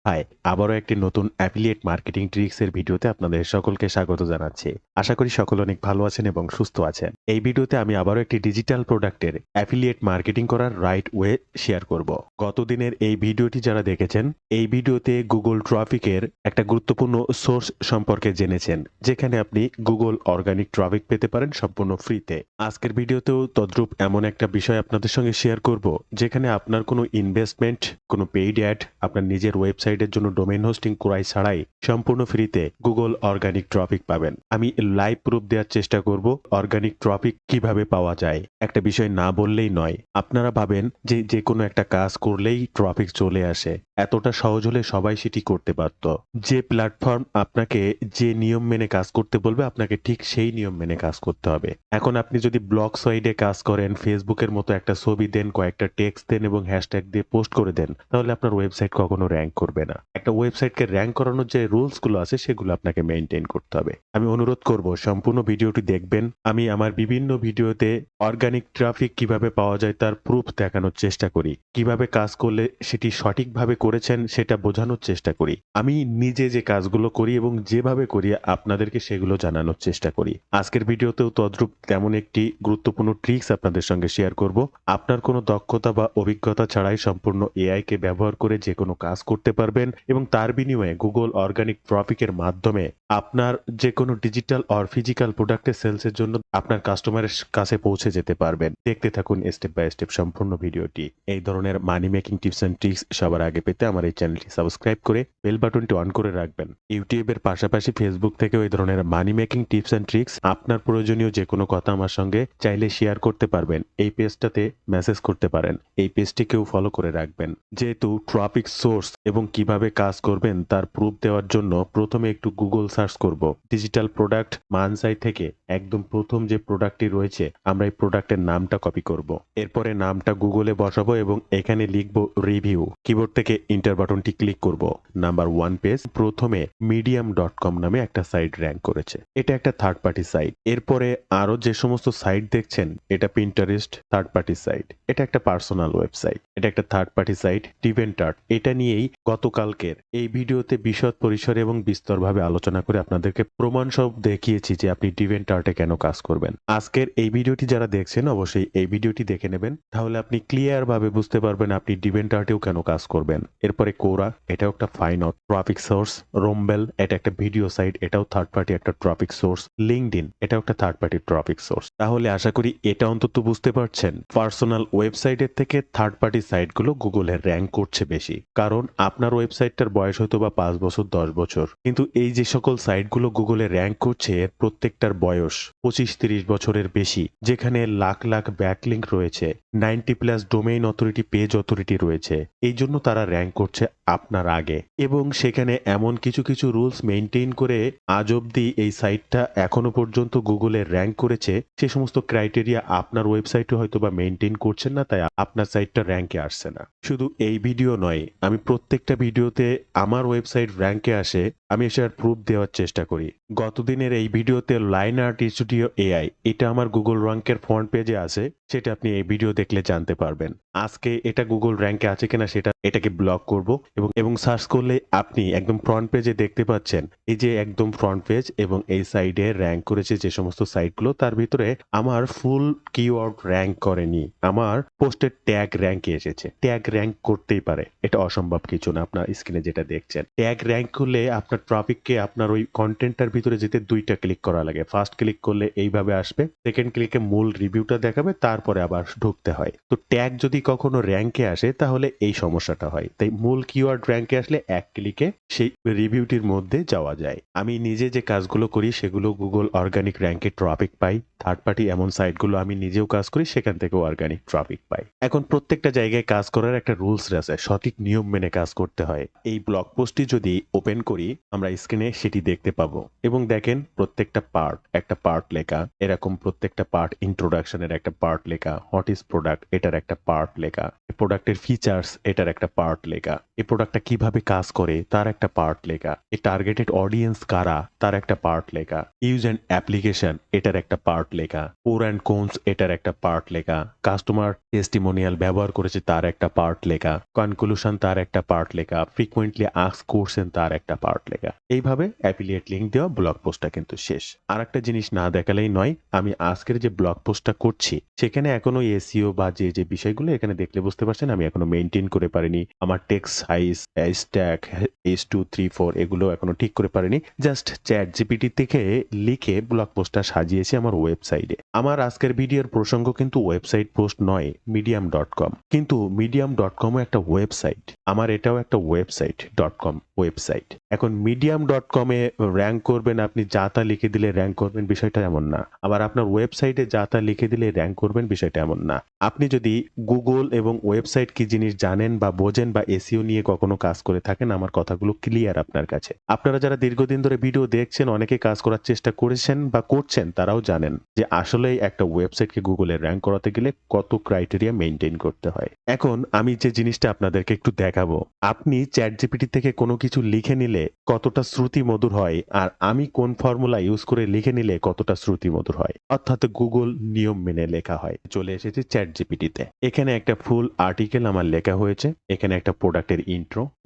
High, আবারও একটি নতুন অ্যাফিলিয়েট মার্কেটিং ট্রিক্স এর ভিডিওতে আপনাদের সকলকে স্বাগত জানাচ্ছি। আশা করি সকলে অনেক ভালো আছেন এবং সুস্থ আছেন। এই ভিডিওতে আমি আবারও একটি ডিজিটাল প্রোডাক্টের অ্যাফিলিয়েট মার্কেটিং করার রাইট ওয়ে শেয়ার করব। গতদিনের এই ভিডিওটি যারা দেখেছেন, এই ভিডিওতে গুগল ট্রাফিকের একটা গুরুত্বপূর্ণ সোর্স সম্পর্কে জেনেছেন, যেখানে আপনি গুগল অর্গানিক ট্রাফিক পেতে পারেন সম্পূর্ণ ফ্রিতে। আজকের ভিডিওতেও তদ্রূপ এমন একটা বিষয় আপনাদের সঙ্গে শেয়ার করব, যেখানে আপনার কোনো ইনভেস্টমেন্ট, কোনো পেইড অ্যাড, আপনার নিজের ওয়েবসাইটের জন্য ডোমেইন হোস্টিং ক্রয় ছাড়াই সম্পূর্ণ ফ্রিতে গুগল অর্গানিক ট্রাফিক পাবেন। আমি লাইভ প্রুফ দেওয়ার চেষ্টা করব অর্গানিক ট্রাফিক কিভাবে পাওয়া যায়। একটা বিষয় না বললেই নয়। আপনারা ভাবেন যে যে কোনো একটা কাজ করলেই ট্রাফিক চলে আসে। এতটা সহজ হলে সবাই সেটি করতে পারত। যে প্ল্যাটফর্ম আপনাকে যে নিয়ম মেনে কাজ করতে বলবে, আপনাকে ঠিক সেই নিয়ম মেনে কাজ করতে হবে। এখন আপনি যদি ব্লগ সাইডে কাজ করেন, ফেসবুকের মতো একটা ছবি দেন, কয়েকটা টেক্সট দেন এবং হ্যাশট্যাগ দিয়ে পোস্ট করে দেন, তাহলে আপনার ওয়েবসাইট কখনো র‍্যাংক করবে না। একটা ওয়েবসাইটকে র‍্যাংক করানোর যে রুলস গুলো আছে সেগুলো আপনাকে মেইনটেইন করতে হবে। আমি অনুরোধ করব সম্পূর্ণ ভিডিওটি দেখবেন। আমি আমার বিভিন্ন ভিডিওতে অর্গানিক ট্রাফিক কিভাবে পাওয়া যায় তার প্রুফ দেখানোর চেষ্টা করি। কিভাবে কাজ করলে সেটি সঠিকভাবে করেছেন সেটা বোঝানোর চেষ্টা করি। আমি নিজে যে কাজগুলো করি এবং যেভাবে করি আপনাদেরকে সেগুলো জানানোর চেষ্টা করি। আজকের ভিডিওতেও তদ্রূপ তেমন একটি গুরুত্বপূর্ণ ট্রিক্স আপনাদের সঙ্গে শেয়ার করব। আপনার কোনো দক্ষতা বা অভিজ্ঞতা ছাড়াই সম্পূর্ণ এআই কে ব্যবহার করে যে কোনো কাজ করতে পারবেন এবং তার বিনিময়ে গুগল অর্গানিক ট্রাফিকের মাধ্যমে আপনার যে কোনো ডিজিটাল অর ফিজিক্যাল প্রোডাক্টের সেলসের জন্য আপনার কাস্টমারের কাছে পৌঁছে যেতে পারবেন। দেখতে থাকুন স্টেপ বাই স্টেপ সম্পূর্ণ ভিডিওটি। এই ধরনের money making tips and tricks সবার আগে পেতে আমার এই চ্যানেলটি সাবস্ক্রাইব করে বেল বাটনটি অন করে রাখবেন। ইউটিউবের পাশাপাশি ফেসবুক থেকেও এই ধরনের money making tips and tricks, আপনার প্রয়োজনীয় যে কোনো কথা আমার সঙ্গে চাইলে শেয়ার করতে পারবেন। এই পেজটাতে মেসেজ করতে পারেন। এই পেজটিকেও ফলো করে রাখবেন। যেহেতু ট্রাফিক সোর্স এবং কিভাবে কাজ করবেন তার প্রুফ দেওয়ার জন্য প্রথমে একটু গুগল সার্চ করব। ডিজিটাল প্রোডাক্ট মানসাই থেকে একদম প্রথম যে প্রোডাক্টটি রয়েছে, আমরা এই প্রোডাক্টের নামটা কপি করব। এরপরে নামটা গুগলে বসাবো এবং এখানে লিখব রিভিউ। কিবোর্ড থেকে ইন্টার বাটনটি ক্লিক করব। নাম্বার 1 পেজ প্রথমে medium.com নামে একটা সাইট র‍্যাংক করেছে। এটা একটা থার্ড পার্টি সাইট। এরপরে আরো যে সমস্ত সাইট দেখছেন, এটা পিন্টারেস্ট থার্ড পার্টি সাইট। এটা একটা পার্সোনাল ওয়েবসাইট। এটা একটা থার্ড পার্টি সাইট ডিভেন্টার্ট। এটা নিয়েই গতকালকের এই ভিডিওতে বিশদ পরিসরে এবং বিস্তরভাবে আলোচনা করে আপনাদেরকে প্রমাণ সহ দেখিয়েছি যে আপনি ডিভেন্টার্টে কেন কাজ করবেন। আজকের এই ভিডিওটি যারা দেখছেন অবশ্যই এই ভিডিওটি দেখে নেবেন, তাহলে আপনি ক্লিয়ার ভাবে বুঝতে পারবেন আপনি ডিভেন্টার্টেও কেন কাজ করবেন। এরপরে কোরা, এটাও একটা ফাইন ট্রাফিক সোর্স। রোম্বেল, এটা একটা ভিডিও সাইট, এটাও থার্ড পার্টি একটা ট্রাফিক সোর্স। লিঙ্কডইন, এটাও একটা থার্ড পার্টি ট্রাফিক সোর্স। তাহলে আশা করি এটা অন্তত বুঝতে পারছেন পার্সোনাল ওয়েবসাইটের থেকে থার্ড পার্টি সাইটগুলো গুগলে র‍্যাংক করছে বেশি। কারণ আপনার ওয়েবসাইটটার বয়স হয়তো বা 5 বছর 10 বছর, কিন্তু এই যে সকল সাইটগুলো গুগলে র‍্যাংক করছে এর প্রত্যেকটার বয়স 25-30 বছরের বেশি, যেখানে লাখ লাখ ব্যাকলিঙ্ক রয়েছে, 90+ ডোমেইন অথরিটি, পেজ অথরিটি রয়েছে। এই জন্য তারা র‍্যাংক করছে আপনার আগে এবং সেখানে এমন কিছু কিছু রুলস মেইনটেইন করে আজ অবধি এই সাইটটা এখনো পর্যন্ত গুগলে র‍্যাংক করেছে। সে সমস্ত ক্রাইটেরিয়া আপনার ওয়েবসাইটে হয়তো বা মেইনটেইন করছেন না, তাই আপনার সাইটটা র‍্যাংকে আসছে না। শুধু এই ভিডিও নয়, আমি প্রত্যেকটা ভিডিওতে আমার ওয়েবসাইট র‍্যাংকে আসে আমি এটার প্রুফ দেওয়ার চেষ্টা করি। গতদিনের এই ভিডিওতে লাইন আর্ট স্টুডিও এআই, এটা আমার গুগল র‍্যাংকের ফ্রন্ট পেজে আছে, সেটা আপনি এই ভিডিও দেখলে জানতে পারবেন। আজকে এটা গুগল র‍্যাংকে আছে কিনা এটাকে ব্লক করব এবং সার্চ করলে আপনি একদম ফ্রন্ট পেজে দেখতে পাচ্ছেন এই যে একদম ফ্রন্ট পেজ এবং এই সাইডে র‍্যাংক করেছে যে সমস্ত সাইটগুলো, তার ভিতরে আমার ফুল কিওয়ার্ড র‍্যাংক করেনি, আমার পোস্টের ট্যাগ র‍্যাংকে এসেছে। ট্যাগ র‍্যাংক করতেই পারে, এটা অসম্ভব কিছু না। আপনার স্ক্রিনে যেটা দেখছেন, ট্যাগ র‍্যাংক করলে আপনার ট্রাফিককে আপনার ওই কন্টেন্টটার ভিতরে যেতে 2টা ক্লিক করা লাগে। ফার্স্ট ক্লিক করলে এইভাবে আসবে, সেকেন্ড ক্লিকে মূল রিভিউটা দেখাবে, তারপরে আবার ঢুকতে হয়। তো ট্যাগ যদি কখনো র‍্যাংকে আসে তাহলে এই সমস্যাটা হয়। তাই মূল কিওয়ার্ড র‍্যাংকে আসলে এক ক্লিকে সেই রিভিউটির মধ্যে যাওয়া যায়। আমি নিজে যে কাজগুলো করি সেগুলো গুগল অর্গানিক র‍্যাংকে ট্রাফিক পাই। থার্ড পার্টি এমন সাইটগুলো আমি নিজেও কাজ করি, সেখান থেকেও অর্গানিক ট্রাফিক পাই। এখন প্রত্যেকটা জায়গায় কাজ করার একটা রুলস আছে, সঠিক নিয়ম মেনে কাজ করতে হয়। এই ব্লগ পোস্টটি যদি ওপেন করি, আমরা স্ক্রিনে সেটি দেখতে পাবো এবং দেখেন প্রত্যেকটা পার্ট একটা পার্ট লেখা, এরকম প্রত্যেকটা পার্ট ইন্ট্রোডাকশনের একটা পার্ট লেখা, হোয়াট ইজ প্রোডাক্ট এটার একটা পার্ট লেখা, প্রোডাক্টের ফিচার্স এটার একটা পার্ট লেখা, এই প্রোডাক্টটা কিভাবে কাজ করে তার একটা পার্ট লেখা, এই টার্গেটেড অডিয়েন্স কারা তার একটা পার্ট লেখা, ইউজ অ্যান্ড অ্যাপ্লিকেশন এটার একটা পার্ট লেখা, প্রো অ্যান্ড কোনস এটার একটা পার্ট লেখা, কাস্টমার টেস্টিমোনিয়াল ব্যবহার করেছে তার একটা পার্ট লেখা, কনক্লুশন তার একটা পার্ট লেখা, ফ্রিকুয়েন্টলি আস্ক করছেন তার একটা পার্ট লেখা। এইভাবে অ্যাফিলিয়েট লিঙ্ক দেওয়া ব্লগ পোস্টটা কিন্তু শেষ। আর একটা জিনিস না দেখালেই নয়, আমি আজকের যে ব্লগ পোস্টটা করছি সেখানে এখনো এসইও বা যে বিষয়গুলো এখানে দেখলে বুঝতে পারছেন আমি এখনো মেনটেন করে পারিনি। আমার টেক্সট সাইজ, স্ট্যাক, H234 এগুলো এখনো ঠিক করে পারিনি। জাস্ট চ্যাট জিপিটি থেকে লিখে ব্লগ পোস্টটা সাজিয়েছি আমার ওয়েবসাইটে। আমার আজকের ভিডিওর প্রসঙ্গ কিন্তু ওয়েবসাইট পোস্ট নয়, medium.com। কিন্তু medium.comও একটা ওয়েবসাইট, আমার এটাও একটা website.com ওয়েবসাইট। এখন medium.com এ র্যাঙ্ক করবেন, আপনি যা তা লিখে দিলে র্যাঙ্ক করবেন বিষয়টা এমন না। আবার আপনার ওয়েবসাইটে যা তা লিখে দিলে র্যাঙ্ক করবেন বিষয়টা এমন না। আপনি যদি গুগল এবং ওয়েবসাইট কি জিনিস জানেন বা বোঝেন বা এসইও নিয়ে কখনো কাজ করে থাকেন, আমার কথাগুলো ক্লিয়ার আপনার কাছে। আপনারা যারা দীর্ঘদিন ধরে ভিডিও দেখছেন, অনেকে কাজ করার চেষ্টা করেছেন বা করছেন, তারাও জানেন যে আসলেই একটা ওয়েবসাইটকে গুগলে র্যাঙ্ক করাতে গেলে কত ক্রাইটেরিয়া মেইনটেইন করতে হয়। এখন আমি যে জিনিসটা আপনাদেরকে একটু দেখাবো, আপনি চ্যাট জিপিটি থেকে কোনো কিছু লিখে নিলে কতটা শ্রুতি মধুর হয়, আর আমি কোন ফর্মুলা ইউজ করে লিখে নিলে কতটা শ্রুতি মধুর হয়, অর্থাৎ গুগল নিয়ম মেনে লেখা হয়। চলে এসেছে চ্যাট জিপিটিতে। এখানে একটা ফুল আর্টিকেল আমার লেখা হয়েছে, এখানে একটা প্রোডাক্টের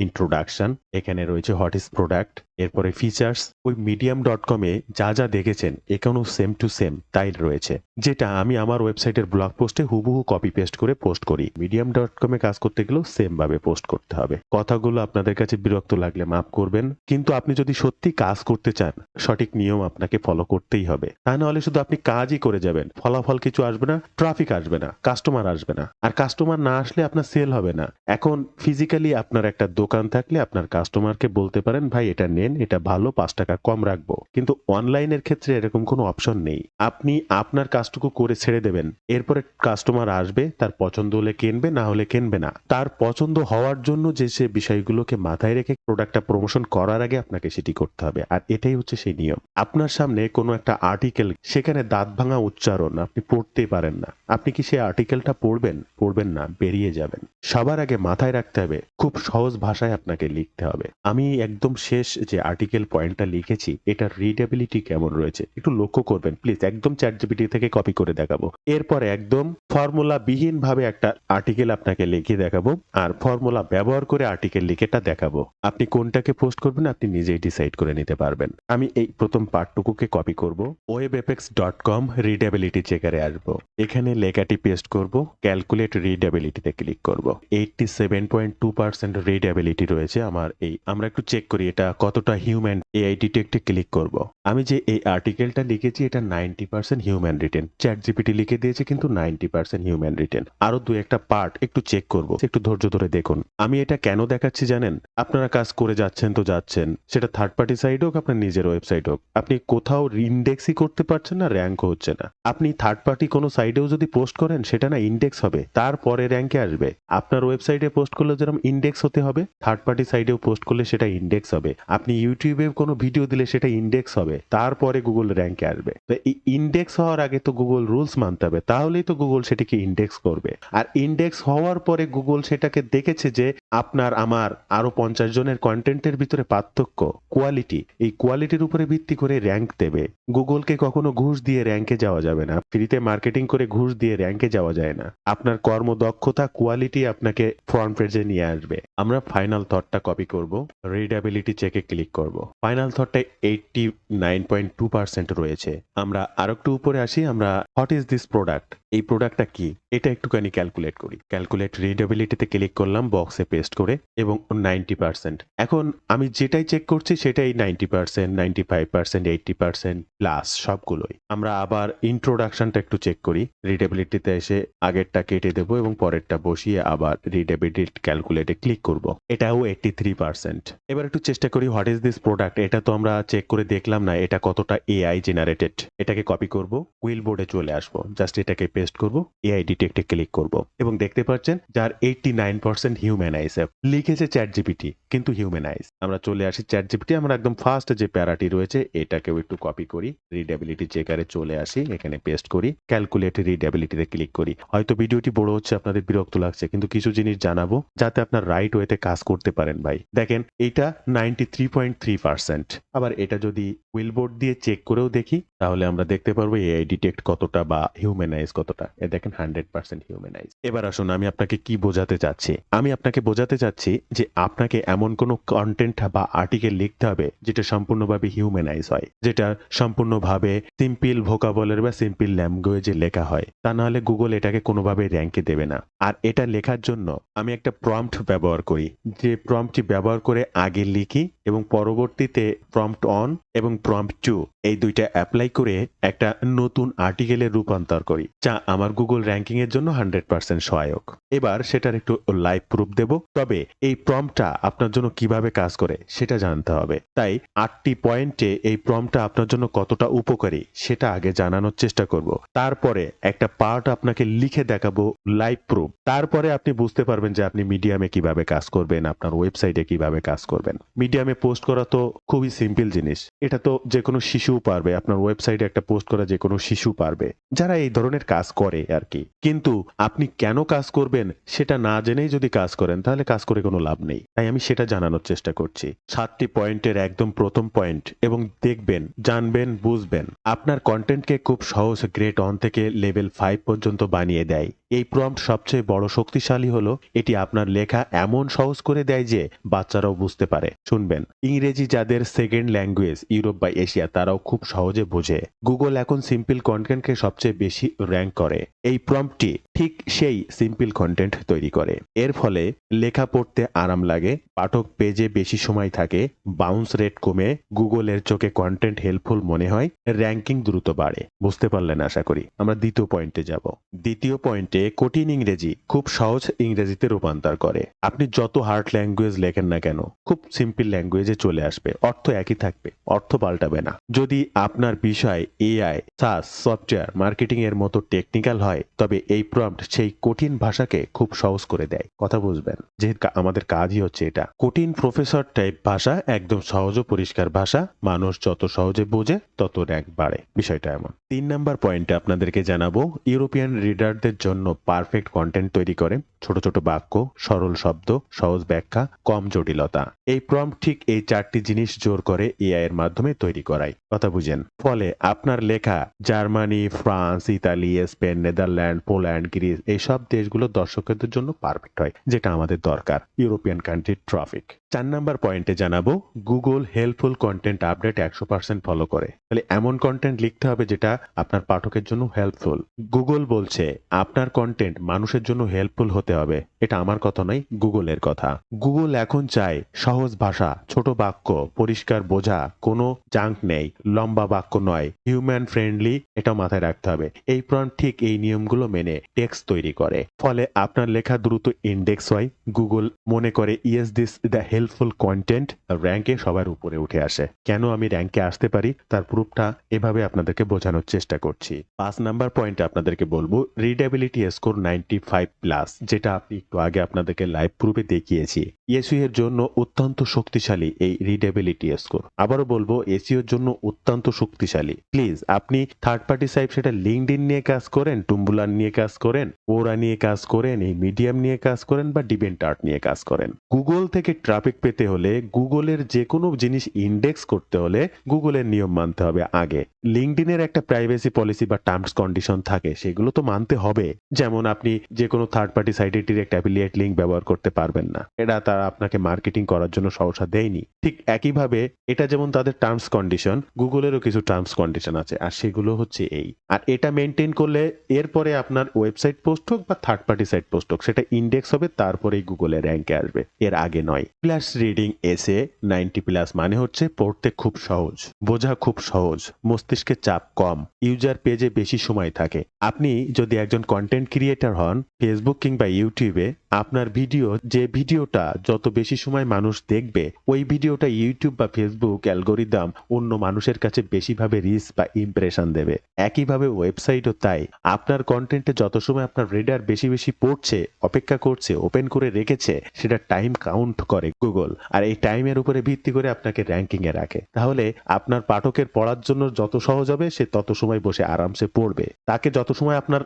ইন্ট্রোডাকশন, এখানে রয়েছে হোয়াট ইজ প্রোডাক্ট, এরপরে ফিচার্স। ওই medium.com এ যা যা দেখেছেন এখানেও সেম টু সেম তাই রয়েছে, যেটা আমি আমার ওয়েবসাইটের ব্লগ পোস্টে হুবহু কপি পেস্ট করে পোস্ট করি। medium.com এ কাজ করতে গেলেও সেম ভাবে পোস্ট করতে হবে। কথাগুলো আপনাদের কাছে বিরক্ত লাগলে মাফ করবেন, কিন্তু আপনি যদি সত্যি কাজ করতে চান সঠিক নিয়ম আপনাকে ফলো করতেই হবে। তা নাহলে শুধু আপনি কাজই করে যাবেন, ফলাফল কিছু আসবে না, ট্রাফিক আসবে না, কাস্টমার আসবে না, আর কাস্টমার না আসলে আপনার সেল হবে না। এখন ফিজিক্যালি আপনার একটা দোকান থাকলে আপনার কাস্টমারকে বলতে পারেন, ভাই এটা নেন, এটা ভালো, 5 টাকা কম রাখবো। কিন্তু অনলাইনের ক্ষেত্রে এরকম কোনো অপশন নেই। আপনি আপনার কাজটুকু করে ছেড়ে দেবেন, এরপরে কাস্টমার আসবে, তার পছন্দ হলে কিনবে, না হলে কিনবে না। তার পছন্দ হওয়ার জন্য যে সে বিষয়গুলোকে মাথায় রেখে প্রোডাক্টটা প্রমোশন করার আগে আপনাকে সেটি করতে হবে, আর এটাই হচ্ছে সেই নিয়ম। আপনার সামনে কোনো একটা আর্টিকেল, সেখানে দাঁত ভাঙা উচ্চারণ, আপনি পড়তে পারেন না, আপনি কি সেই আর্টিকেলটা পড়বেন? পড়বেন না, বেরিয়ে যাবেন। সবার আগে মাথায় রাখতে হবে খুব সহজ ভাষায় আপনাকে লিখতে হবে। আমি একদম শেষ যে আর্টিকেল পয়েন্টটা লিখেছি এটার রিডেবিলিটি কেমন রয়েছে একটু লক্ষ্য করবেন প্লিজ। একদম চ্যাট জিপিটি থেকে কপি করে দেখাবো। এরপরে একদম ফর্মুলা বিহীন ভাবে একটা আর্টিকেল আপনাকে লিখে দেখাবো, আর ফর্মুলা ব্যবহার করে আর্টিকেল লিখেটা দেখাবো। আপনি কোনটাকে পোস্ট করবেন আপনি নিজেই ডিসাইড করে নিতে পারবেন। আমি এই প্রথম পার্টটুকুকে কপি করব, webapex.com রিডেবিলিটি চেকারে আসবো, এখানে লেখাটি পেস্ট করব, ক্যালকুলেট রিডেবিলিটিতে ক্লিক করব। 87.2% রিডেবিলিটি রয়েছে আমার। আমরা একটু চেক করি এটা কতটা হিউম্যান। এআই ডিটেক্টে ক্লিক করব। আমি যে এই আর্টিকেলটা লিখেছি এটা 90% হিউম্যান রিটেন। চ্যাট জিপিটি লিখে দিয়েছে কিন্তু 90% হিউম্যান রিটেন। আরো দু একটা পার্ট একটু চেক করব, একটু ধৈর্য ধরে দেখুন। আমি এটা কেন দেখাচ্ছি জানেন? আপনারা কাজ করে যাচ্ছেন তো যাচ্ছেন, সেটা থার্ড পার্টি সাইড হোক আপনার নিজের ওয়েবসাইট হোক, আপনি কোথাও ইন্ডেক্সই করতে পারছেন না, র্যাঙ্ক হচ্ছে না। আপনি থার্ড পার্টি কোনো সাইডেও যদি পোস্ট করেন সেটা না ইন্ডেক্স হবে, তারপরে র্যাঙ্কে আসবে। আপনার ওয়েবসাইটে পোস্ট করলে যেরকম ইন্ডেক্স হতে হবে, থার্ড পার্টি সাইডেও পোস্ট করলে সেটা ইন্ডেক্স হবে। আপনি ইউটিউবে কোনো ভিডিও দিলে সেটা ইন্ডেক্স হবে, তারপরে গুগল র্যাঙ্কে আসবে। তো এই ইন্ডেক্স হওয়ার আগে তো গুগল রুলস মানতে হবে, তাহলেই তো গুগল সেটিকে ইন্ডেক্স করবে। আর ইন্ডেক্স হওয়ার পরে গুগল সেটাকে দেখেছে যে আপনার আমার আরো 50 জনের কন্টেন্টের ভিতরে পার্থক্য, কোয়ালিটি, এই কোয়ালিটির উপরে ভিত্তি করে র্যাঙ্ক দেবে। গুগলকে কখনো ঘুষ দিয়ে র্যাঙ্কে যাওয়া যাবে না, ফ্রিতে মার্কেটিং করে ঘুষ দিয়ে র্যাঙ্কে যাওয়া যায় না। আপনার কর্মদক্ষতা, কোয়ালিটি আপনাকে ফ্রন্ট পেজে নিয়ে আসবে। আমরা ফাইনাল থটটা কপি করব, রিডেবিলিটি চেকে ক্লিক করব। ফাইনাল থটটা 89.2% রয়েছে। আমরা আরেকটু উপরে আসি, আমরা হোয়াট ইজ দিস প্রোডাক্ট, এই প্রোডাক্টটা কি এটা একটুখানি ক্যালকুলেট করি। ক্যালকুলেট রিডেবিলিটিতে ক্লিক করলাম বক্সে পেস্ট করে, এবং 90%। এখন আমি যেটাই চেক করছি সেটাই 90%, 95%, 80% প্লাস সবগুলোই। আমরা আবার ইন্ট্রোডাকশনটা একটু চেক করি। রিডেবিলিটিতে এসে আগেরটা কেটে দেবো এবং পরেরটা বসিয়ে আবার রিডেবিলিটি ক্যালকুলেটে ক্লিক করব। এটাও 83%। এবার একটু চেষ্টা করি হোয়াট ইজ দিস প্রোডাক্ট, এটা তো আমরা চেক করে দেখলাম না এটা কতটা এআই জেনারেটেড। এটাকে কপি করব, হুইল বোর্ডে চলে আসবো, জাস্ট এটাকে পেস্ট করব, এআই ডিটেক্টে ক্লিক করব এবং দেখতে পাচ্ছেন যার 89% হিউম্যানাইজ লিখেছে চ্যাটজিপিটি কিন্তু হিউম্যানাইজ। আমরা চলে আসি চ্যাটজিপিটি, আমরা একদম ফার্স্ট যে প্যারাটি রয়েছে এটাকেও একটু কপি করি, রিডেবিলিটি চেকারে চলে আসি, এখানে পেস্ট করি, ক্যালকুলেট রিডেবিলিটিতে ক্লিক করি। হয়তো ভিডিওটি বড় হচ্ছে, আপনাদের বিরক্ত লাগছে, কিন্তু কিছু জিনিস জানাবো যাতে আপনার রাইট ওয়েতে কাজ করতে পারেন ভাই। দেখেন এটা 93.3%। আবার এটা যদি উইলবোর্ড দিয়ে চেক করেও দেখি তাহলে আমরা দেখতে পারবো এআই ডিটেক্ট কতটা বা হিউম্যানাইজ কতটা। এ দেখেন 100% হিউম্যানাইজ। এবার আসুন আমি আপনাকে কি বোঝাতে চাচ্ছি। আমি আপনাকে বোঝাতে চাচ্ছি যে আপনাকে এমন কোনো কন্টেন্ট বা আর্টিকেল লিখতে হবে যেটা সম্পূর্ণভাবে হিউম্যানাইজ হয়, যেটা সম্পূর্ণভাবে সিম্পল ভোকাবুলারি বা সিম্পল ল্যাঙ্গুয়েজে লেখা হয়। তা নাহলে গুগল এটাকে কোনোভাবে র্যাঙ্কে দেবে না। আর এটা লেখার জন্য আমি একটা প্রম্পট ব্যবহার করি, যে প্রম্পটটি ব্যবহার করে আগে লিখি এবং পরবর্তীতে প্রম্পট অন এবং প্রম্পট টু এই দুইটা অ্যাপ্লাই করে একটা নতুন আর্টিকেলের রূপান্তর করি, যা আমার গুগল র্যাঙ্কিং এর জন্য 100% সহায়ক। এবার সেটার একটু লাইভ প্রুফ দেব, তবে এই প্রম্পটটা আপনার জন্য কিভাবে কাজ করে সেটা জানতে হবে। তাই 8টি পয়েন্টে এই প্রম্পটটা আপনার জন্য কতটা উপকারী সেটা আগে জানানোর চেষ্টা করব। তারপরে একটা পার্ট আপনাকে লিখে দেখাবো লাইভ প্রুফ। তারপরে আপনি বুঝতে পারবেন যে আপনি মিডিয়ামে কিভাবে কাজ করবেন, আপনার ওয়েবসাইটে কিভাবে কাজ করবেন। মিডিয়ামে পোস্ট করা তো খুবই সিম্পল জিনিস, এটা তো যে কোনো শিশুও পারবে। আপনার ওয়েবসাইটে একটা পোস্ট করা যে কোনো শিশু পারবে, যারা এই ধরনের কাজ করে আর কি। কিন্তু আপনি কেন কাজ করবেন সেটা না জেনেই যদি কাজ করেন তাহলে কাজ করে কোনো লাভ নেই। তাই আমি সেটা জানানোর চেষ্টা করছি। 7টি পয়েন্টের একদম প্রথম পয়েন্ট, এবং দেখবেন, জানবেন, বুঝবেন আপনার কন্টেন্টকে খুব সহজ গ্রেড 1 থেকে লেভেল 5 পর্যন্ত বানিয়ে দেয়। এই প্রম্পট সবচেয়ে বড় শক্তিশালী হলো এটি আপনার লেখা এমন সহজ করে দেয় যে বাচ্চারাও বুঝতে পারে। শুনবেন, ইংরেজি যাদের সেকেন্ড ল্যাঙ্গুয়েজ ইউরোপ বা এশিয়া তারাও খুব সহজে বোঝে। গুগল এখন সিম্পল কন্টেন্টকে সবচেয়ে বেশি র্যাঙ্ক করে। এই প্রম্পটটি ঠিক সেই সিম্পল কন্টেন্ট তৈরি করে। এর ফলে লেখা পড়তে আরাম লাগে, পাঠক পেজে বেশি সময় থাকে, বাউন্স রেট কমে, গুগলের চোখে কন্টেন্ট হেল্পফুল মনে হয়, র্যাঙ্কিং দ্রুত বাড়ে। বুঝতে পারলেন আশা করি। আমরা দ্বিতীয় পয়েন্টে যাব। দ্বিতীয় পয়েন্টে কঠিন ইংরেজি খুব সহজ ইংরেজিতে রূপান্তর করে। আপনি যত হার্ড ল্যাঙ্গুয়েজ লেখেন না কেন খুব সিম্পল ল্যাঙ্গুয়েজে চলে আসবে, অর্থ একই থাকবে, অর্থ পাল্টাবে না। যদি আপনার বিষয় এআই, সাস, সফটওয়্যার মার্কেটিং এর মতো টেকনিক্যাল হয় তবে এই প্রম্পট সেই কঠিন ভাষাকে খুব সহজ করে দেয়। কথা বুঝবেন, যেহেতু আমাদের কাজই হচ্ছে এটা। কঠিন প্রফেসর টাইপ ভাষা একদম সহজ ও পরিষ্কার ভাষা, মানুষ যত সহজে বোঝে তত র্যাঙ্ক বাড়ে। বিষয়টা এমন। 3 নাম্বার পয়েন্টে আপনাদেরকে জানাবো ইউরোপিয়ান রিডারদের জন্য পারফেক্ট কন্টেন্ট তৈরি করে। ছোট ছোট বাক্য, সরল শব্দ, সহজ ব্যাখ্যা, কম জটিলতা। এই প্রম্পট ঠিক এই 4টি জিনিস জোর করে এআই এর মাধ্যমে তৈরি করায়। কথা বুঝেন। ফলে আপনার লেখা Germany, France, Italy, Spain, Netherland, Poland, Greece এইসব দেশগুলোর দর্শকদের জন্য পারফেক্ট হয়, যেটা আমাদের দরকার ইউরোপিয়ান কান্ট্রির ট্রাফিক। 4 নাম্বার পয়েন্টে জানাবো Google helpful content update 100% follow করে। তাহলে এমন কন্টেন্ট লিখতে হবে যেটা আপনার পাঠকের জন্য হেল্পফুল। গুগল বলছে আপনার কন্টেন্ট মানুষের জন্য হেল্পফুল হতে হবে। এটা আমার কথা নয়, গুগলের কথা। গুগল এখন চায় সহজ ভাষা, ছোট বাক্য, পরিষ্কার বোঝা, কোনো জাঙ্ক নেই, লম্বা বাক্য নয়, হিউম্যান ফ্রেন্ডলি, এটা মাথায় রাখতে হবে। এই প্রম্পট ঠিক এই নিয়মগুলো মেনে টেক্সট তৈরি করে। ফলে আপনার লেখা দ্রুত ইন্ডেক্স হয়। গুগল মনে করে yes this the helpful content, র্যাঙ্কে সবার উপরে উঠে আসে। কেন আমি র্যাঙ্কে আসতে পারি তার প্রুফটা এভাবে আপনাদেরকে বোঝানোর চেষ্টা করছি। 5 নাম্বার পয়েন্টে আপনাদেরকে বলবো রিডেবিলিটি স্কোর 95+, যেটা আপনি একটু আগে আপনাদেরকে লাইভ প্রুফে দেখিয়েছি। এসইও এর জন্য অত্যন্ত শক্তিশালী এই রিডেবিলিটি স্কোর। আবারও বলবো এসইও এর জন্য অত্যন্ত শক্তিশালী। প্লিজ আপনি থার্ড পার্টি সাইট, সেটা লিঙ্কডইন নিয়ে কাজ করেন, টুম্বলার নিয়ে কাজ করেন, ওরা নিয়ে কাজ করেন, এই মিডিয়াম নিয়ে কাজ করেন বা ডিভেন্টার্ট নিয়ে কাজ করেন, গুগল থেকে ট্রাফিক পেতে হলে, গুগলের যে কোনো জিনিস ইন্ডেক্স করতে হলে গুগলের নিয়ম মানতে হবে আগে। লিঙ্কডইনের একটা প্রাইভেসি পলিসি বা টার্মস কন্ডিশন থাকে, সেগুলো তো মানতে হবে। যেমন আপনি যে কোনো থার্ড পার্টি সাইটে ডিরেক্ট অ্যাফিলিয়েট লিঙ্ক ব্যবহার করতে পারবেন না, এটা তারা আপনাকে মার্কেটিং করার জন্য সহসা দেয়নি। ঠিক একইভাবে এটা যেমন তাদের টার্মস কন্ডিশন, গুগলেরও কিছু টার্মস কন্ডিশন আছে, আর সেগুলো হচ্ছে এই। আর এটা মেনটেন করলে এরপরে আপনার ওয়েবসাইট পোস্ট হোক বা থার্ড পার্টি সাইট পোস্ট হোক সেটা ইন্ডেক্স হবে, তারপরেই গুগলের র্যাঙ্কে আসবে, এর আগে নয়। প্লাস রিডিং এসে 90+ মানে হচ্ছে পড়তে খুব সহজ, বোঝা খুব সহজ, মস্তিষ্কে চাপ কম, ইউজার পেজে বেশি সময় থাকে। আপনি যদি একজন কন্টেন্ট ক্রিয়েটর হন ফেসবুক কিংবা ইউটিউবে, আপনার ভিডিও, যে ভিডিওটা যত বেশি সময় মানুষ দেখবে ওই ভিডিও ভিডিওটা ইউটিউব বা ফেসবুক অ্যালগরিদম অন্য মানুষের কাছে বেশিভাবে রিচ বা ইমপ্রেশন দেবে। একইভাবে ওয়েবসাইটও তাই। আপনার কন্টেন্টে যত সময় আপনার রিডার বেশি বেশি পড়ছে, অপেক্ষা করছে, ওপেন করে রেখেছে, সেটা টাইম কাউন্ট করে গুগল। আর এই টাইমের উপরে ভিত্তি করে আপনাকে র্যাঙ্কিং এ রাখে। তাহলে আপনার পাঠকের পড়ার জন্য যত সহজ হবে সে তত সময় বসে আরামসে পড়বে। তাকে যত সময় আপনার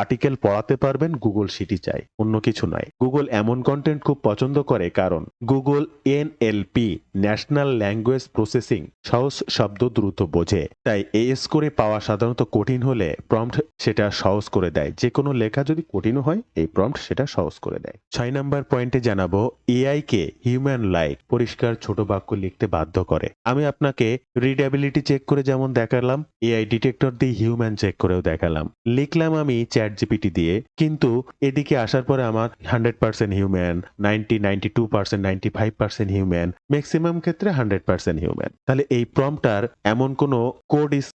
আর্টিকেল পড়াতে পারবেন গুগল সেটি চায়, অন্য কিছু নয়। গুগল এমন কন্টেন্ট খুব পছন্দ করে কারণ Google NLP national language processing সহজ শব্দ দ্রুত বোঝে। তাই এই স্কোরে পাওয়া সাধারণত কঠিন হলে প্রম্পট সেটা সহজ করে দেয়। যে কোনো লেখা যদি কঠিন হয় এই প্রম্পট সেটা সহজ করে দেয়। 6 নাম্বার পয়েন্টে জানাবো এআই কে হিউম্যান লাইক পরিষ্কার ছোট বাক্য লিখতে বাধ্য করে। আমি আপনাকে রিডেবিলিটি চেক করে যেমন দেখালাম, এআই ডিটেক্টর দিয়ে হিউম্যান চেক করেও দেখালাম। লিখলাম আমি চ্যাট জিপিটি দিয়ে, কিন্তু এদিকে আসার পরে আমার 100% হিউম্যান, 92%, 95% হিউম্যান, ম্যাক্সিমাম ক্ষেত্রে 100% হিউম্যান। তাহলে এই প্রম্পটার এমন কোনো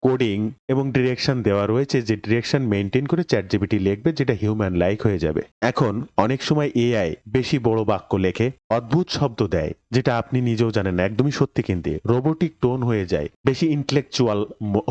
কোডিং এবং ডিরেকশন দেওয়া রয়েছে যে ডিরেকশন মেনটেন করে চ্যাট জিপিটি লিখবে যেটা হিউম্যান লাইক হয়ে যাবে। এখন অনেক সময় এআই বেশি বড় বাক্য লেখে, অদ্ভুত শব্দ দেয় যেটা আপনি নিজেও জানেন না, একদমই সত্যি, কিন্তু রোবোটিক টোন হয়ে যায়, বেশি ইন্টেলেকচুয়াল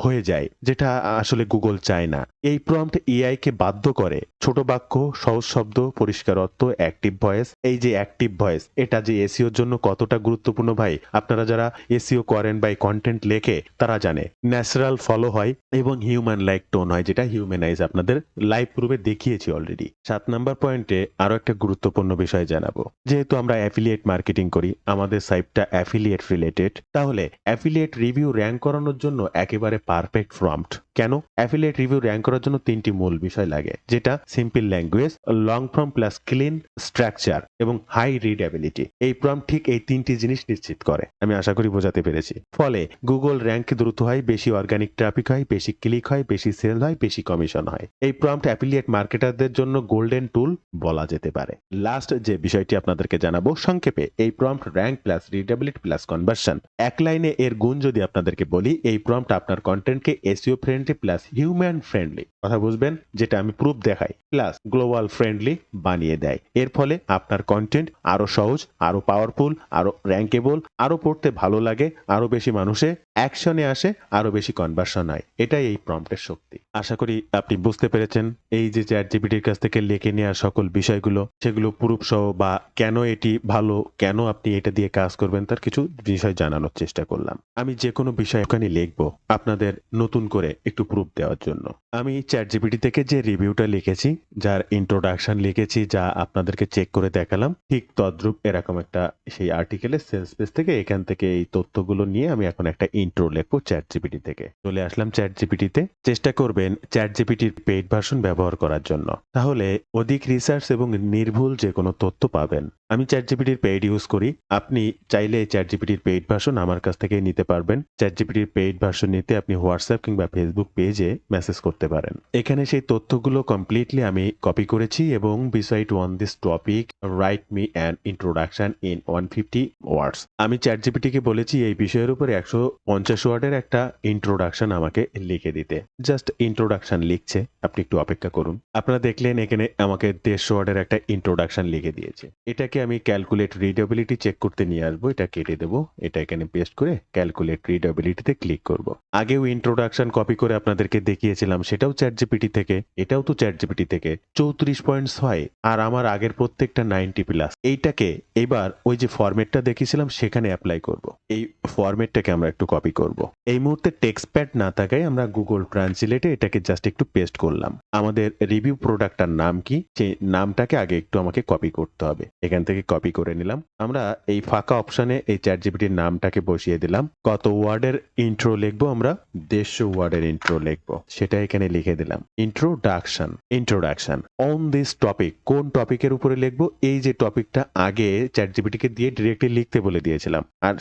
হয়ে যায়, যেটা আসলে গুগল চায় না। এই প্রম্পট এআই কে বাধ্য করে ছোট বাক্য, সহজ শব্দ, পরিষ্কার অর্থ, অ্যাক্টিভ ভয়েস। এই যে অ্যাক্টিভ ভয়েস, এটা যে এসইওর জন্য কতটা গুরুত্বপূর্ণ ভাই, আপনারা যারা এসইও করেন বা কন্টেন্ট লেখে তারা জানে। ন্যাচারাল ফলো হয় এবং হিউম্যান লাইক টোন হয়, যেটা হিউম্যানাইজ আপনাদের লাইভ প্রুফে দেখিয়েছি অলরেডি। 7 নাম্বার পয়েন্টে আরো একটা গুরুত্বপূর্ণ বিষয় জানাবো। যেহেতু আমরা অ্যাফিলিয়েট মার্কেটিং করি, আমাদের সাইটটা অ্যাফিলিয়েট রিলেটেড, তাহলে অ্যাফিলিয়েট রিভিউ র্যাঙ্ক করানোর জন্য একেবারে পারফেক্ট প্রম্পট। কেন? অ্যাফিলিয়েট রিভিউ র্যাঙ্ক করার জন্য 3টি মূল বিষয় লাগে, যেটা simple language, long form plus clean structure এবং হাই রিডেবিলিটি। এই প্রম্পট ঠিক এই 3টি জিনিস নিশ্চিত করে। আমি আশা করি বোঝাতে পেরেছি। ফলে গুগল র্যাঙ্ক দ্রুত হয়, বেশি অর্গানিক ট্রাফিক হয়, বেশি ক্লিক হয়, বেশি সেল হয়, বেশি কমিশন হয়। এই প্রম্পট অ্যাফিলিয়েট মার্কেটারদের জন্য গোল্ডেন টুল বলা যেতে পারে। লাস্ট যে বিষয়টি আপনাদেরকে জানাবো সংক্ষেপে, এই prompt rank plus readability plus conversion. এক লাইনে এর গুণ যদি আপনাদেরকে বলি, এই প্রম্পট আপনার কন্টেন্টকে SEO friendly plus human friendly, কথা বুঝবেন, যেটা আমি প্রুফ দেখাই, প্লাস গ্লোবাল ফ্রেন্ডলি বানিয়ে দেয়। এর ফলে আপনার কন্টেন্ট আরো সহজ, আরো পাওয়ারফুল, আরো র্যাঙ্কেবল, আরো পড়তে ভালো লাগে, আরো বেশি মানুষে অ্যাকশনে আসে, আরো বেশি কনভার্সন হয়। এটাই এই প্রম্পটের শক্তি। আশা করি আপনি বুঝতে পেরেছেন। এই যে চ্যাট জিপিটির কাছ থেকে লিখে নেওয়ার সকল বিষয়গুলো, সেগুলো প্রুফ সহ বা কেন এটি ভালো, কেন আপনি এটা দিয়ে কাজ করবেন, তার কিছু বিষয় জানানোর চেষ্টা করলাম। আমি যে কোনো বিষয় ওখানে লিখবো আপনাদের নতুন করে একটু প্রুফ দেওয়ার জন্য। আমি চ্যাট জিপিটি থেকে যে রিভিউটা লিখেছি, যার ইন্ট্রোডাকশন লিখেছি, যা আপনাদেরকে চেক করে দেখালাম, ঠিক তদ্রূপ এরকম একটা সেই আর্টিকেলের সেলস পেজ থেকে এখান থেকে এই তথ্যগুলো নিয়ে আমি এখন একটা ইন্ট্রো লিখবো চ্যাট জিপিটি থেকে। চলে আসলাম চ্যাট জিপিটিতে। চেষ্টা করবেন চ্যাট জিপিটির পেইড ভার্সন ব্যবহার করার জন্য, তাহলে অধিক রিসার্চ এবং নির্ভুল যে কোনো তথ্য পাবেন। আমি চ্যাট জিপিটির পেইড ইউজ করি। আপনি চাইলে চ্যাট জিপিটির পেইড ভার্সন আমার কাছ থেকে নিতে পারবেন। চ্যাট জিপিটির পেইড ভার্সন নিতে আপনি হোয়াটসঅ্যাপ কিংবা ফেসবুক পেজে মেসেজ করতে পারেন। এখানে সেই তথ্যগুলো কমপ্লিটলি আমি কপি করেছি এবং beside on this topic write me an introduction in 150 ওয়ার্ডস। আমি চ্যাট জিপিটিকে বলেছি এই বিষয়ের উপরে 150 ওয়ার্ডের একটা ইন্ট্রোডাকশন আমাকে লিখে দিতে। জাস্ট ইন্ট্রোডাকশন লিখছে, আপনি একটু অপেক্ষা করুন। আপনারা দেখলেন এখানে আমাকে 150 ওয়ার্ডের একটা ইন্ট্রোডাকশন লিখে দিয়েছে। এটাকে আমি ক্যালকুলেট রিডেবিলিটি চেক করতে নিয়ে আসবো। এটা কেটে দেবো, এটা এখানে পেস্ট করে ক্যালকুলেট রিডেবিলিটিতে ক্লিক করব। আগেও ইন্ট্রোডাকশন কপি করে আপনাদেরকে দেখিয়েছিলাম, সেটাও চ্যাট জিপিটি থেকে, এটাও তো চ্যাট জিপিটি থেকে। 34.6 আর আমার আগের প্রত্যেকটা 90 প্লাস। এইটাকে এবার ওই যে ফরম্যাটটা দেখিয়েছিলাম সেখানে অ্যাপ্লাই করব। এই ফরম্যাটটাকে আমরা একটু কপি করব। এই মুহূর্তে টেক্সট প্যাড না থাকায় আমরা গুগল ট্রান্সলেটে এটাকে জাস্ট একটু পেস্ট করলাম। আমাদের রিভিউ প্রোডাক্টটার নাম কি, সেই নামটাকে আগে একটু আমাকে কপি করতে হবে। এখান থেকে কপি করে নিলাম। আমরা এই ফাঁকা অপশনে এই চ্যাট জিপিটির নামটাকে বসিয়ে দিলাম। কত ওয়ার্ডের ইন্ট্রো লিখবো আমরা? 150 ওয়ার্ডের ইন্ট্রো লিখবো, সেটা এখানে লিখে দিলাম। ইন্ট্রোডাকশন অন দিস টপিক, কোন টপিকের উপরে লিখবো? এই যে টপিকটা আগে চ্যাট জিপিটিকে দিয়ে ডিরেক্টলি লিখতে বলে দিয়েছিলাম, আর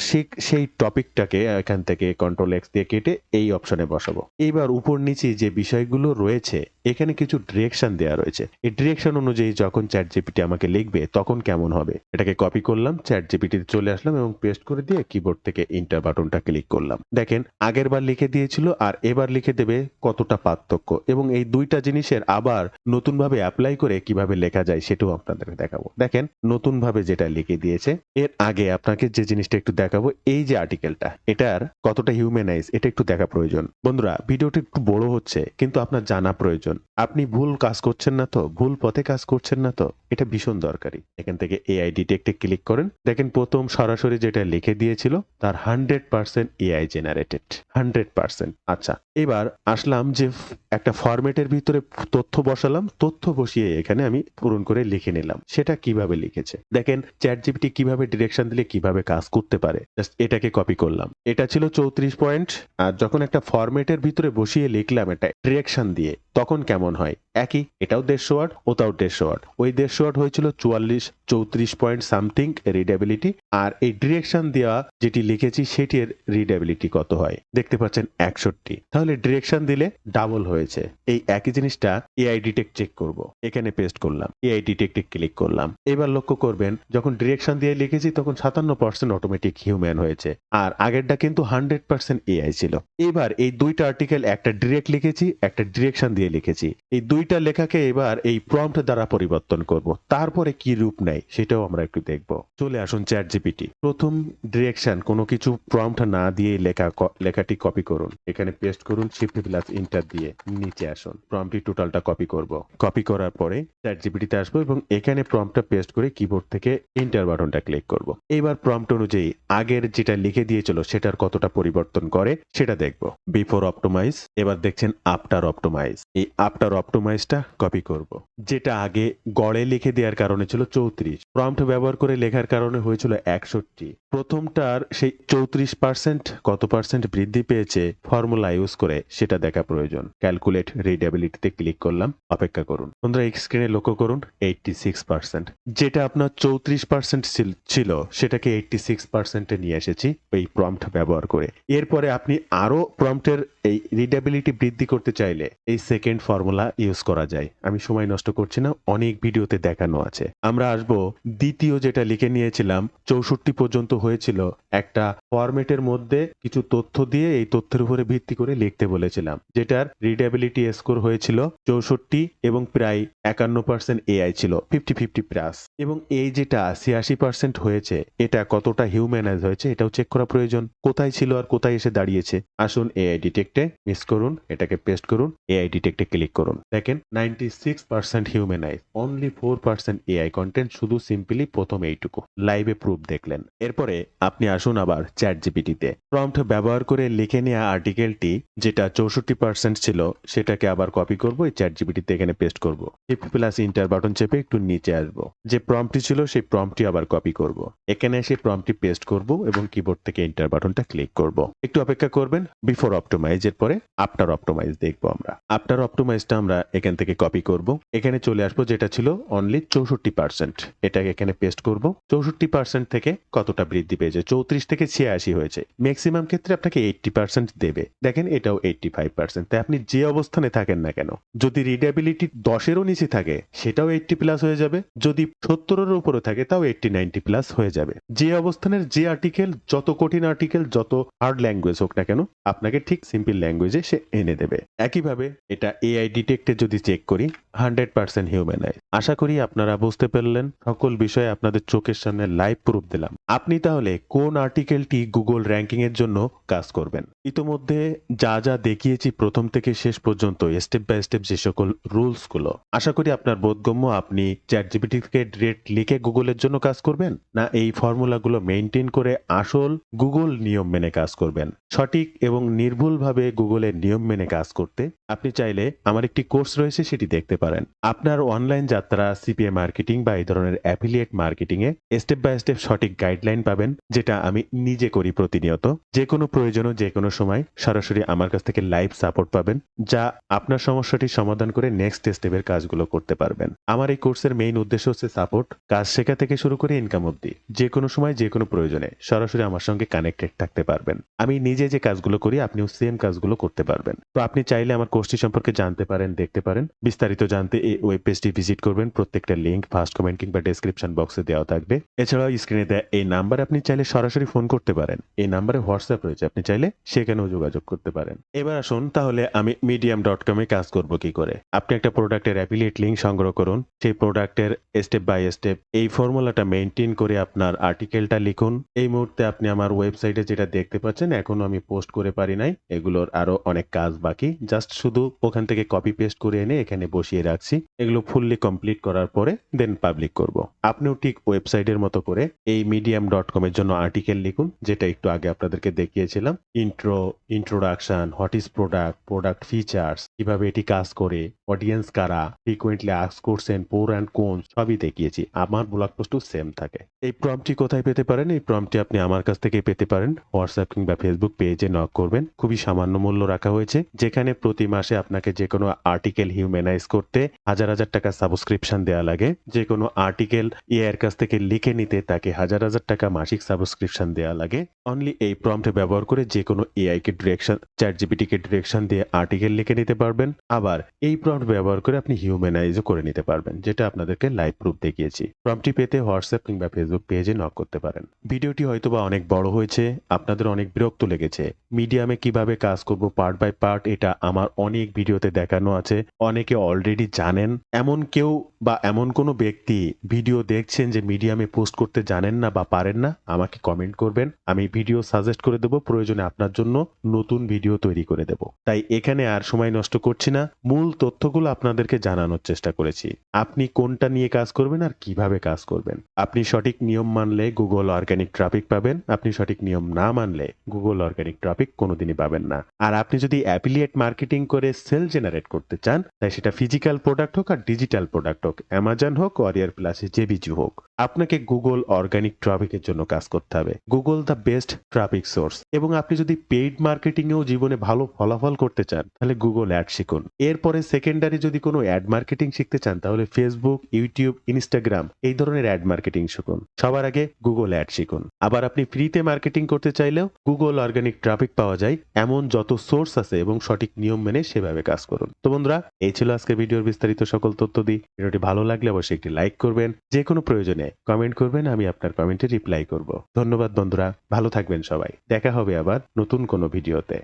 সেই টপিকটাকে এখান থেকে থেকে কন্ট্রোল এক্স দিয়ে কেটে এই অপশনে বসাবো। এইবার উপর নিচে যে বিষয়গুলো রয়েছে এখানে কিছু ডিরেকশন দেওয়া রয়েছে। এই ডিরেকশন অনুযায়ী যখন চ্যাট জিপিটি আমাকে লিখবে তখন কেমন হবে, এটাকে কপি করলাম, চ্যাট জিপিটিতে চলে আসলাম এবং পেস্ট করে দিয়ে কিবোর্ড থেকে এন্টার বাটনটা ক্লিক করলাম। দেখেন আগের বার লিখে দিয়েছিল আর এবার লিখে দেবে কতটা পার্থক্য, এবং এই দুইটা জিনিসের আবার নতুন ভাবে অ্যাপ্লাই করে কিভাবে লেখা যায় সেটাও আপনাদের দেখাবো। দেখেন নতুন ভাবে যেটা লিখে দিয়েছে, এর আগে আপনাকে যে জিনিসটা একটু দেখাবো, এই যে আর্টিকেলটা এটার কতটা হিউম্যানাইজ এটা একটু দেখা প্রয়োজন। বন্ধুরা ভিডিওটি একটু বড় হচ্ছে কিন্তু আপনার জানা প্রয়োজন। আপনি ভুল কাজ করছেন না তো, ভুল পথে কাজ করছেন না তো, এটা ভীষণ দরকারি। এখান থেকে এআই ডিটেক্টে ক্লিক করেন। দেখেন প্রথম সরাসরি যেটা লিখে দিয়েছিল তার 100% এআই জেনারেটেড, 100%। আচ্ছা এবার আসলাম যে একটা ফরম্যাটের ভিতরে তথ্য বসালাম, তথ্য বসিয়ে এখানে আমি পূরণ করে লিখে নিলাম। সেটা কিভাবে লিখেছে দেখেন, চ্যাট জিপিটি কিভাবে ডিরেকশন দিলে কিভাবে কাজ করতে পারে। জাস্ট এটাকে কপি করলাম। এটা ছিল 34 পয়েন্ট, আর যখন একটা ফরম্যাটের ভিতরে বসিয়ে লিখলাম এটা ডিরেকশন দিয়ে তখন কেমন হয়, একই, এটাও 150 ওয়ার্ড, ওটাও 150 ওয়ার্ড। ওই 150 ওয়ার্ড হয়েছিল 34 পয়েন্ট সামথিং রিডেবিলিটি, আর এই ডিরেকশন দেওয়া যেটি লিখেছি সেটির রিডেবিলিটি কত হয় দেখতে পাচ্ছেন 61। তাহলে ডিরেকশন দিলে ডাবল হয়েছে। এই একই জিনিসটা এআই ডিটেক্ট চেক করব। এখানে পেস্ট করলাম, এআই ডিটেক্টে ক্লিক করলাম। এবার লক্ষ্য করবেন যখন ডিরেকশন দিয়ে লিখেছি তখন 57% অটোমেটিক হিউম্যান হয়েছে, আর আগেরটা কিন্তু 100% এআই ছিল। এবার এই দুইটা আর্টিকেল, একটা ডিরেক্ট লিখেছি, একটা ডিরেকশন দিয়ে লিখেছি, এই দুইটা লেখাকে এবার এই প্রম্পট দ্বারা পরিবর্তন করব। তারপরে কি রূপ নেয় সেটাও আমরা একটু দেখব। চলে আসুন চ্যাট জিপিটি। প্রথম ডিরেকশন কোনো কিছু প্রম্পট না দিয়ে লেখাটি কপি করুন, এখানে পেস্ট করুন, শিফট প্লাস এন্টার দিয়ে নিচে আসুন, প্রম্পটটি টোটালটা কপি করব। কপি করার পরে চ্যাট জিপিটিতে আসবো এবং এখানে প্রম্পটটা পেস্ট করে কিবোর্ড থেকে এন্টার বাটনটা ক্লিক করব। এবার প্রম্পট অনুযায়ী আগের যেটা লিখে দিয়েছিল সেটার কতটা পরিবর্তন করে সেটা দেখব। বিফোর অপটোমাইজ, এবার দেখছেন আফটার অপটোমাইজ। এই আফটার অপটোমাইজটা কপি করব। যেটা আগে গড়ে লিখে দেওয়ার কারণে ছিল 34, প্রম্পট ব্যবহার করে লেখার কারণে হয়েছিল 61। প্রথমটার সেই 34% কত পার্সেন্ট বৃদ্ধি পেয়েছে ফর্মুলা ইউজ করে সেটা দেখা প্রয়োজন। ক্যালকুলেট রিডেবিলিটিতে ক্লিক করলাম, অপেক্ষা করুন। বন্ধুরা স্ক্রিনে লক্ষ্য করুন 86%, যেটা আপনার 34% ছিল সেটাকে 86% নিয়ে এসেছি এই প্রম্পট ব্যবহার করে। এরপরে আপনি আরো প্রম্পটের এই রিডেবিলিটি বৃদ্ধি করতে চাইলে এই সেকেন্ড ফর্মুলা ইউজ করা যায়। আমি সময় নষ্ট করছি না, অনেক ভিডিওতে দেখানো আছে। আমরা আসবো দ্বিতীয় যেটা লিখে নিয়েছিলাম 64 পর্যন্ত হয়েছিল, একটা ফরম্যাটের মধ্যে কিছু তথ্য দিয়ে এই তথ্যের উপরে ভিত্তি করে লিখতে বলেছিলাম, যেটার রিডেবিলিটি স্কোর হয়েছিল 64 এবং প্রায় 51% এআই ছিল, 50-50 প্লাস। এবং এই যেটা 86% হয়েছে এটা কতটা হিউম্যানাইজ হয়েছে এটাও চেক করা প্রয়োজন, কোথায় ছিল আর কোথায় এসে দাঁড়িয়েছে। আসুন এআই ডিটেক্টে মিস করুন, এটাকে পেস্ট করুন, এআই ডিটেক্টে ক্লিক করুন। দেখেন 96% হিউম্যানাইজ, অনলি 4% এআই কন্টেন্ট, শুধু সিম্পলি প্রথম এইটুকু লাইভে প্রুফ দেখলেন। এরপরে আপনি আসুন আবার চ্যাট জিপিটিতে। প্রম্পট ব্যবহার করে লিখে নেওয়া আর্টিকেলটি যেটা 64% ছিল সেটাকে আবার কপি করব, এই চ্যাট জিপিটিতে এখানে পেস্ট করব। শিফট প্লাস এন্টার বাটন চেপে একটু নিচে আসবো, যে প্রম্পটটি ছিল সেই প্রম্পটটি আবার কপি করব। এখানে এসে প্রম্পটটি পেস্ট করব এবং কিবোর্ড থেকে এন্টার বাটনটা ক্লিক করব। একটু অপেক্ষা করবেন। বিফোর অপটোমাইজ এর পরে আফটার অপটোমাইজ দেখবো আমরা। আফটার অপটোমাইজটা আমরা এখান থেকে কপি করব, এখানে চলে আসবো, যেটা ছিল অনলি 64%, এটাকে এখানে পেস্ট করব। 64% থেকে কতটা বৃদ্ধি পেয়েছে, 34 থেকে 86 হয়েছে। ম্যাক্সিমাম ক্ষেত্রে আপনাকে 80% দেবে। দেখেন এটাও 85%। তাই আপনি যে অবস্থানে থাকেন না কেন, যদি রিডেবিলিটি 10-এরও নিচে থাকে সেটাও 80 প্লাস হয়ে যাবে, যদি 70-এর উপরে থাকে তাও 80-90 প্লাস হয়ে যাবে। যে অবস্থানের যে আর্টিকেল, যত কঠিন আর্টিকেল, যত হার্ড ল্যাঙ্গুয়েজ হোক না কেন, আপনাকে ঠিক সিম্পল ল্যাঙ্গুয়েজে সে এনে দেবে। একইভাবে এটা এআই ডিটেক্টে যদি চেক করি 100% হিউম্যানাইজ। আশা করি আপনারা বুঝতে পারলেন, সকল বিষয়ে আপনাদের চোখের সামনে লাইভ প্রুফ দিলাম। আপনি তাহলে কোন আর্টিকেলটি গুগল র্যাঙ্কিং এর জন্য কাজ করবেন। ইতোমধ্যে যা যা দেখিয়েছি প্রথম থেকে শেষ পর্যন্ত স্টেপ বাই স্টেপ যে সকল রুলস গুলো, আশা করি আপনার বোধগম্য। আপনি চ্যাট জিপিটি থেকে ডিরেক্ট লিখে গুগলের জন্য কাজ করবেন, না এই ফর্মুলাগুলো মেইনটেইন করে আসল গুগল নিয়ম মেনে কাজ করবেন। সঠিক এবং নির্ভুলভাবে গুগলের নিয়ম মেনে কাজ করতে আপনি চাইলে আমার একটি কোর্স রয়েছে, সেটি দেখতে পারেন। পারেন। আপনার অনলাইন যাত্রা সিপিএ মার্কেটিং বা এই ধরনের অ্যাফিলিয়েট মার্কেটিং এ স্টেপ বাই স্টেপ সঠিক গাইডলাইন পাবেন, যেটা আমি নিজে করি প্রতিনিয়ত। যে কোনো প্রয়োজনে যে কোনো সময় সরাসরি আমার কাছ থেকে লাইভ সাপোর্ট পাবেন, যা আপনার সমস্যাটি সমাধান করে নেক্সট স্টেপের কাজগুলো করতে পারবেন। আমার এই কোর্সের মেইন উদ্দেশ্য হচ্ছে সাপোর্ট, কাজ শেখা থেকে শুরু করে ইনকাম অবধি। যে কোনো সময় যে কোনো প্রয়োজনে সরাসরি আমার সঙ্গে কানেক্টেড থাকতে পারবেন। আমি নিজে যে কাজগুলো করি আপনিও সেম কাজগুলো করতে পারবেন। তো আপনি চাইলে আমার কোর্সটি সম্পর্কে জানতে পারেন, দেখতে পারেন। বিস্তারিত জানতে এই ওয়েব পেজটি ভিজিট করবেন। প্রত্যেকটা লিংক ফার্স্ট কমেন্ট কিংবা ডেসক্রিপশন বক্সে দেওয়া থাকবে। এছাড়াও স্ক্রিনে দেয়া এই নাম্বারে আপনি চাইলে সরাসরি ফোন করতে পারেন। এই নাম্বারে হোয়াটসঅ্যাপ রয়েছে, আপনি চাইলে সেখানেও যোগাযোগ করতে পারেন। এবার আসুন তাহলে আমি medium.com এ কাজ করব কি করে। আপনি একটা প্রোডাক্টের অ্যাফিলিয়েট লিংক সংগ্রহ করুন। সেই প্রোডাক্টের স্টেপ বাই স্টেপ এই ফর্মুলাটা মেইনটেইন করে আপনার আর্টিকেলটা লিখুন। এই মুহূর্তে আপনি আমার ওয়েবসাইটে যেটা দেখতে পাচ্ছেন, এখনো আমি পোস্ট করে পারি নাই। এগুলোর আরো অনেক কাজ বাকি। জাস্ট শুধু ওখান থেকে কপি পেস্ট করে এনে এখানে বসিয়ে রাখছি। এগুলো ফুললি কমপ্লিট করার পরে দেন পাবলিক করব। আপনিও ঠিক ওয়েবসাইটের মতো করে এই medium.com এর জন্য আর্টিকেল লিখুন, যেটা একটু আগে আপনাদেরকে দেখিয়েছিলাম। Introduction, what is product, product features, কিভাবে এটি কাজ করে, অডিয়েন্স কারা, frequently ask question, pro and cones সবই দেখিয়েছি। আমার ব্লগ পোস্টও সেম থাকে। এই প্রম্পটটি কোথায় পেতে পারেন? এই প্রম্পটটি আপনি আমার কাছ থেকে পেতে পারেন। হোয়াটসঅ্যাপ কিংবা ফেসবুক পেজে নক করবেন। খুবই সামান্য মূল্য রাখা হয়েছে, যেখানে প্রতি মাসে আপনাকে যে কোনো আর্টিকেল হিউম্যানাইজ করতে হাজার হাজার টাকা সাবস্ক্রিপশন দেওয়া লাগে। যে কোনো আর্টিকেল এর কাছ থেকে লিখে নিতে তাকে হাজার হাজার টাকা মাসিক সাবস্ক্রিপশন দেওয়া লাগে। অনলি এই প্রম্পট ব্যবহার করে যে কোনো এআই কে ডিরেকশন, চ্যাটজিপিটি কে ডিরেকশন দিয়ে আর্টিকেল লিখে নিতে পারবেন। আবার এই প্রম্পট ব্যবহার করে আপনি হিউম্যানাইজও করে নিতে পারবেন, যেটা আপনাদেরকে লাইভ প্রুফ দেখিয়েছি। প্রম্পটটি পেতে হোয়াটসঅ্যাপ কিংবা ফেসবুক পেজে নক করতে পারেন। ভিডিওটি হয়তোবা অনেক বড় হয়েছে, আপনাদের অনেক বিরক্ত লেগেছে। মিডিয়ামে কিভাবে কাজ করব পার্ট বাই পার্ট, এটা আমার অনেক ভিডিওতে দেখানো আছে। অনেকে অলরেডি জানেন। এমন কেউ বা এমন কোনো ব্যক্তি ভিডিও দেখছেন যে মিডিয়ামে পোস্ট করতে জানেন না বা পারেন না, আমাকে কমেন্ট করবেন। আমি ভিডিও সাজেস্ট করে দেব, প্রয়োজনে আপনার জন্য নতুন ভিডিও তৈরি করে দেব। তাই এখানে আর সময় নষ্ট করছি না, মূল তথ্যগুলো আপনাদেরকে জানানোর চেষ্টা করেছি। আপনি কোনটা নিয়ে কাজ করবেন আর কিভাবে কাজ করবেন। আপনি সঠিক নিয়ম মানলে গুগল অর্গানিক ট্রাফিক পাবেন। আপনি সঠিক নিয়ম না মানলে গুগল অর্গানিক ট্রাফিক কোনোদিনই পাবেন না। আর আপনি যদি অ্যাফিলিয়েট মার্কেটিং করে সেল জেনারেট করতে চান, তাই সেটা ফিজিক্যাল প্রোডাক্ট হোক আর ডিজিটাল প্রোডাক্ট হোক, অ্যামাজন হোক, ওয়ারিয়ার প্লাসে যে বিজু হোক, আপনাকে গুগল অর্গানিক ট্রাফিকের জন্য কাজ করতে হবে। Google the best traffic source. এবং আপনি যদি পেইড মার্কেটিং এও জীবনে ভালো ফলাফল করতে চান, তাহলে গুগল অ্যাড শিখুন। এরপরে সেকেন্ডারি যদি কোনো অ্যাড মার্কেটিং শিখতে চান, তাহলে ফেসবুক, ইউটিউব, ইনস্টাগ্রাম এই ধরনের অ্যাড মার্কেটিং শিখুন। সবার আগে গুগল অ্যাড শিখুন। আবার আপনি ফ্রিতে মার্কেটিং করতে চাইলেও গুগল অর্গানিক ট্রাফিক পাওয়া যায় এমন যত সোর্স আছে, এবং সঠিক নিয়ম মেনে সেভাবে কাজ করুন। তো বন্ধুরা, এই ছিল আজকে ভিডিওর বিস্তারিত সকল তথ্য দিই। ভিডিওটি ভালো লাগলে অবশ্যই একটি লাইক করবেন। যে কোনো প্রয়োজনে কমেন্ট করবেন, আমি আপনার কমেন্টে রিপ্লাই করব। ধন্যবাদ বন্ধুরা, ভালো থাকবেন সবাই। দেখা হবে আবার নতুন কোনো ভিডিওতে।